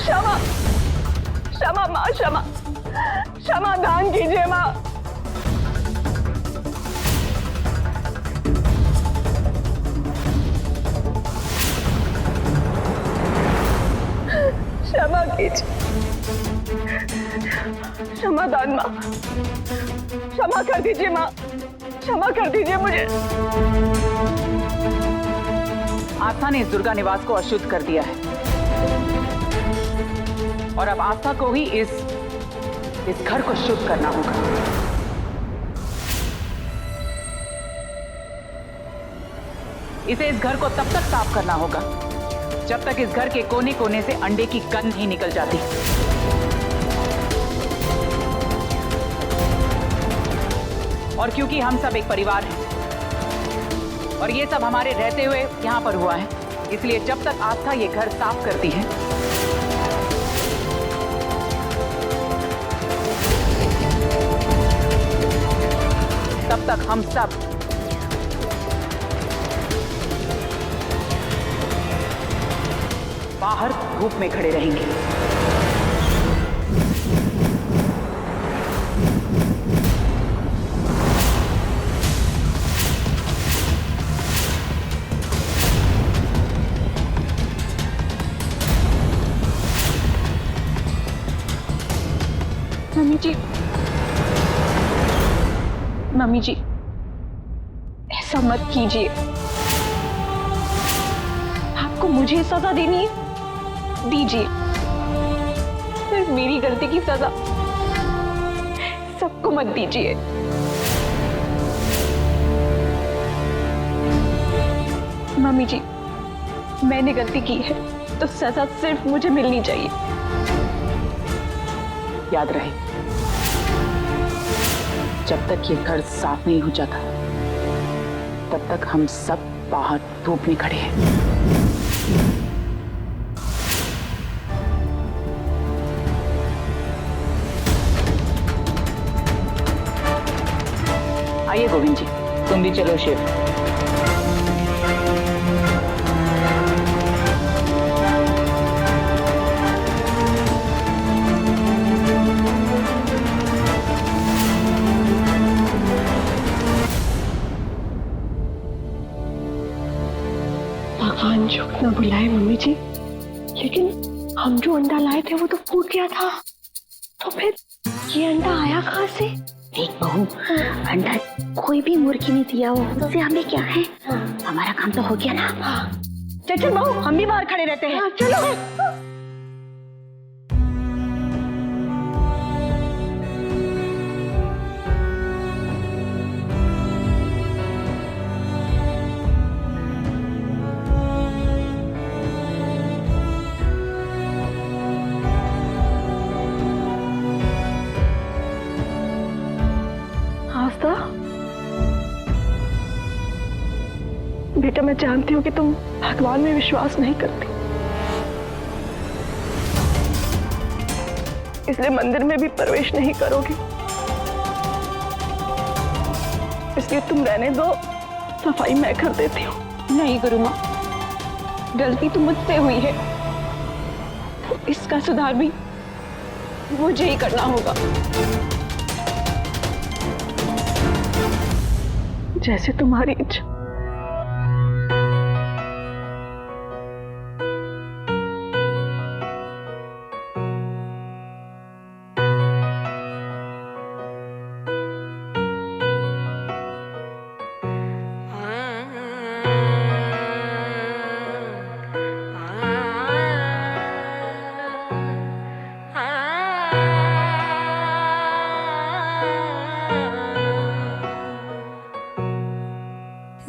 क्षमा, क्षमा माँ, क्षमा, क्षमा दान कीजिए माँ। क्षमा कीजिए, क्षमा दान माँ, क्षमा कर दीजिए माँ, क्षमा कर दीजिए मुझे। आस्था ने इस दुर्गा निवास को अशुद्ध कर दिया है और अब आस्था को ही इस घर को शुद्ध करना होगा। इसे इस घर को तब तक साफ करना होगा जब तक इस घर के कोने कोने से अंडे की गंध नहीं निकल जाती। और क्योंकि हम सब एक परिवार हैं और ये सब हमारे रहते हुए यहां पर हुआ है, इसलिए जब तक आस्था ये घर साफ करती है, तब तक हम सब बाहर धूप में खड़े रहेंगे। मम्मी जी, मम्मी जी, ऐसा मत कीजिए। आपको मुझे सजा देनी है, दीजिए। सिर्फ मेरी गलती की सजा सबको मत दीजिए। मम्मी जी, मैंने गलती की है तो सजा सिर्फ मुझे मिलनी चाहिए। याद रहे, जब तक ये घर साफ नहीं हो जाता तब तक हम सब बाहर धूप में खड़े हैं। आइए गोविंद जी, तुम भी चलो शिव। भगवान जो न बुलाए मम्मी जी, लेकिन हम जो अंडा लाए थे वो तो फूट गया था, तो फिर ये अंडा आया कहाँ से? देख बहू, अंडा कोई भी मुर्गी ने दिया हो, उससे हमें क्या है? हमारा काम तो हो गया ना। चल बहू, हम भी बाहर खड़े रहते हैं। चलो। आस्था, बेटा मैं जानती हूँ कि तुम भगवान में विश्वास नहीं करती, इसलिए मंदिर में भी प्रवेश नहीं करोगे। इसलिए तुम रहने दो, सफाई मैं कर देती हूँ। नहीं गुरु माँ, गलती तो मुझसे हुई है, तो इसका सुधार भी मुझे ही करना होगा। जैसे तुम्हारी इच्छा।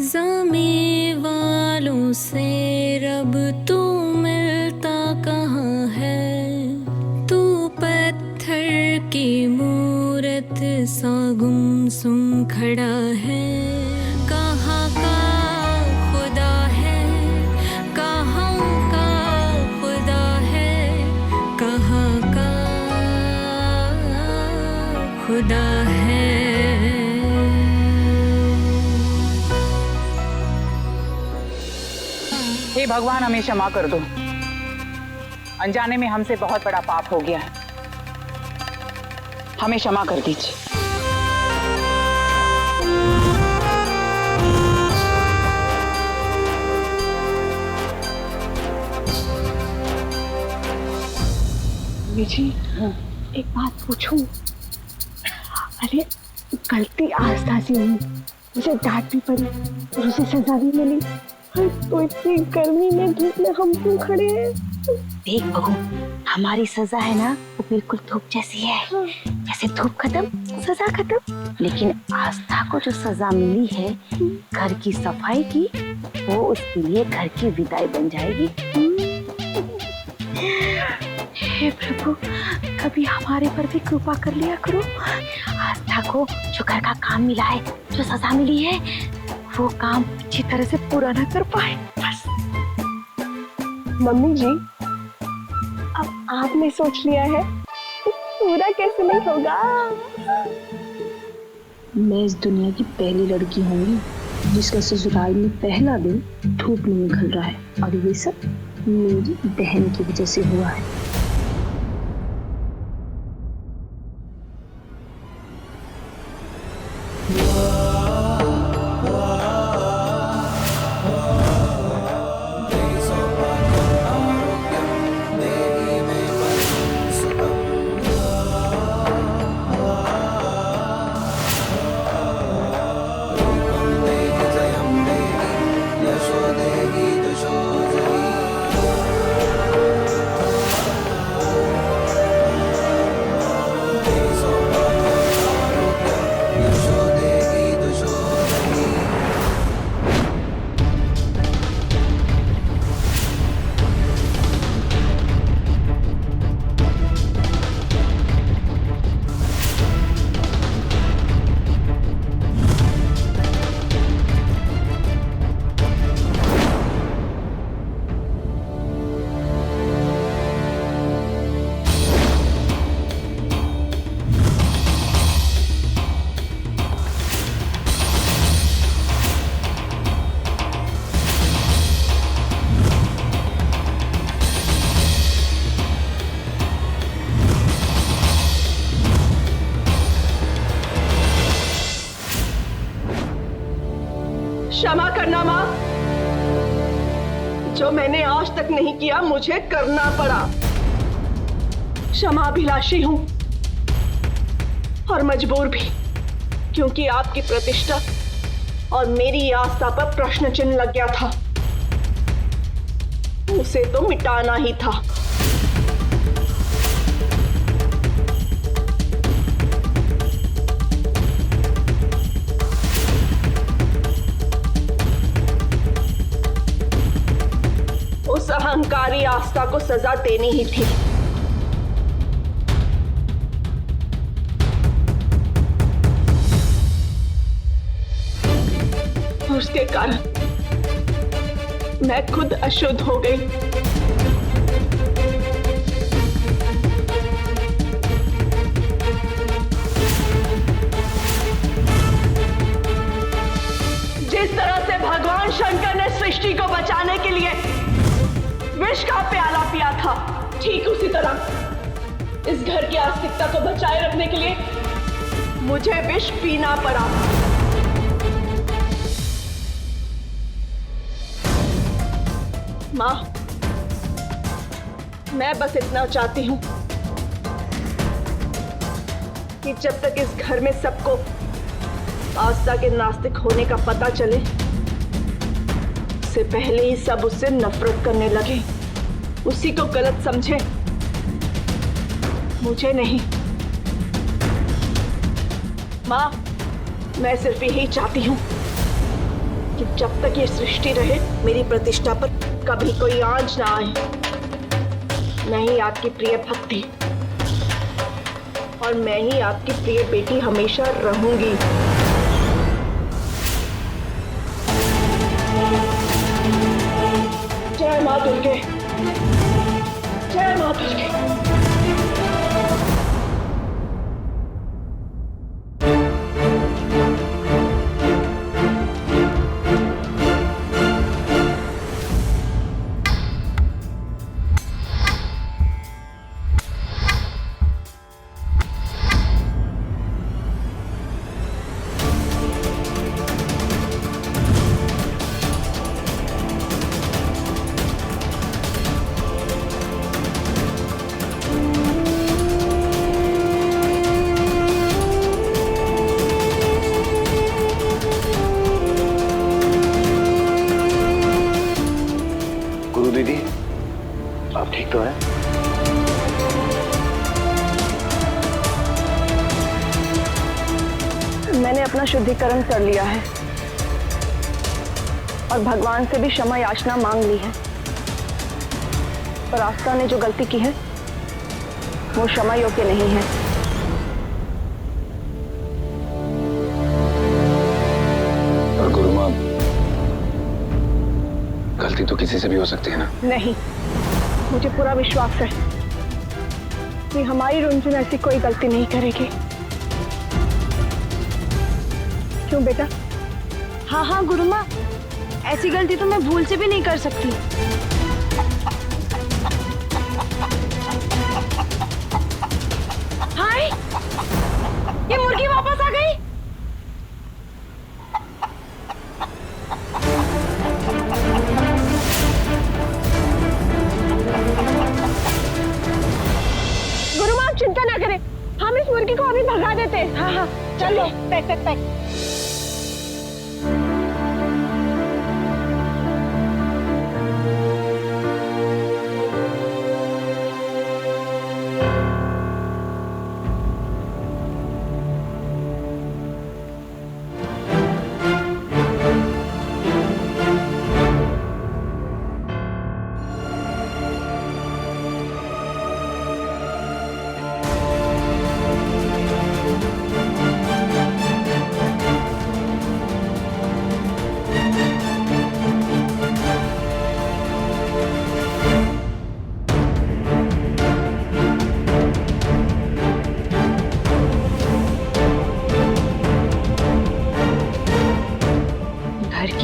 ज़मीं वालों से रब तू मिलता कहाँ है? तू पत्थर की मूरत सा गुमसुम खड़ा है। कहाँ का खुदा है, कहाँ का खुदा है, कहाँ का खुदा है। हे भगवान, हमें क्षमा कर दो। अनजाने में हमसे बहुत बड़ा पाप हो गया है, हमें क्षमा कर दीजिए। जी एक बात पूछूं? अरे गलती आस्था से हुई, मुझे डांट भी पड़ी और उसे सजा भी मिली, तो इतनी गर्मी में धूप में हम क्यों खड़े हैं? देख बहू, हमारी सजा है ना वो बिल्कुल धूप जैसी है। जैसे धूप खत्म सजा खत्म। लेकिन आस्था को जो सजा मिली है घर की सफाई की, वो उसके लिए घर की विदाई बन जाएगी। हे प्रभु, कभी हमारे पर भी कृपा कर लिया करो। आस्था को जो घर का काम मिला है, जो सजा मिली है, वो काम अच्छी तरह से पूरा ना कर पाए बस। मम्मी जी, अब आपने सोच लिया है तो पूरा कैसे नहीं होगा? मैं इस दुनिया की पहली लड़की होंगी जिसका ससुराल में पहला दिन धूप में निकल रहा है, और ये सब मेरी बहन की वजह से हुआ है। क्षमा करना माँ, जो मैंने आज तक नहीं किया मुझे करना पड़ा। क्षमाभिलाषी हूं और मजबूर भी, क्योंकि आपकी प्रतिष्ठा और मेरी आस्था पर प्रश्न चिन्ह लग गया था। उसे तो मिटाना ही था। उस अहंकारी आस्था को सजा देनी ही थी। उसके कारण मैं खुद अशुद्ध हो गई। जिस तरह से भगवान शंकर ने सृष्टि को बचाने के लिए विष का प्याला पिया था, ठीक उसी तरह इस घर की आस्तिकता को बचाए रखने के लिए मुझे विष पीना पड़ा। माँ, मैं बस इतना चाहती हूं कि जब तक इस घर में सबको आस्था के नास्तिक होने का पता चले, उससे पहले ही सब उससे नफरत करने लगे, उसी को गलत समझे, मुझे नहीं। माँ, मैं सिर्फ यही चाहती हूँ कि जब तक ये सृष्टि रहे, मेरी प्रतिष्ठा पर कभी कोई आंच ना आए। मैं ही आपकी प्रिय भक्ति और मैं ही आपकी प्रिय बेटी हमेशा रहूंगी। जय माँ दुर्गे, जय माँ दुर्गे। ठीक तो है? मैंने अपना शुद्धिकरण कर लिया है और भगवान से भी क्षमा याचना मांग ली है। पर आस्था ने जो गलती की है वो क्षमा योग्य नहीं है। और गुरु माँ, गलती तो किसी से भी हो सकती है ना? नहीं, मुझे पूरा विश्वास है कि हमारी रुंझुन ऐसी कोई गलती नहीं करेगी। क्यों बेटा? हाँ हाँ गुरु माँ, ऐसी गलती तो मैं भूल से भी नहीं कर सकती। हाय, ये मुर्गी वापस आ गई। गुरु माँ, आप चिंता ना करें, हम इस मुर्गी को अभी भगा देते हैं। हाँ हाँ, चलो पैक पैक पैक।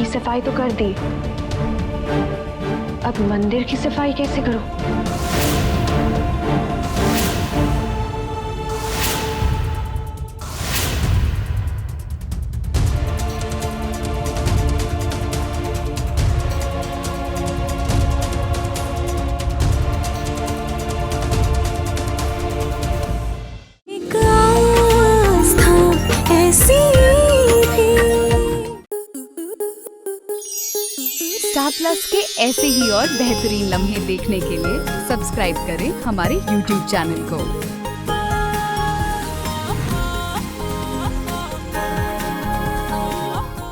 सफाई तो कर दी, अब मंदिर की सफाई कैसे करूं? एक आस्था ऐसी भी। स्टार प्लस के ऐसे ही और बेहतरीन लम्हे देखने के लिए सब्सक्राइब करें हमारे YouTube चैनल को।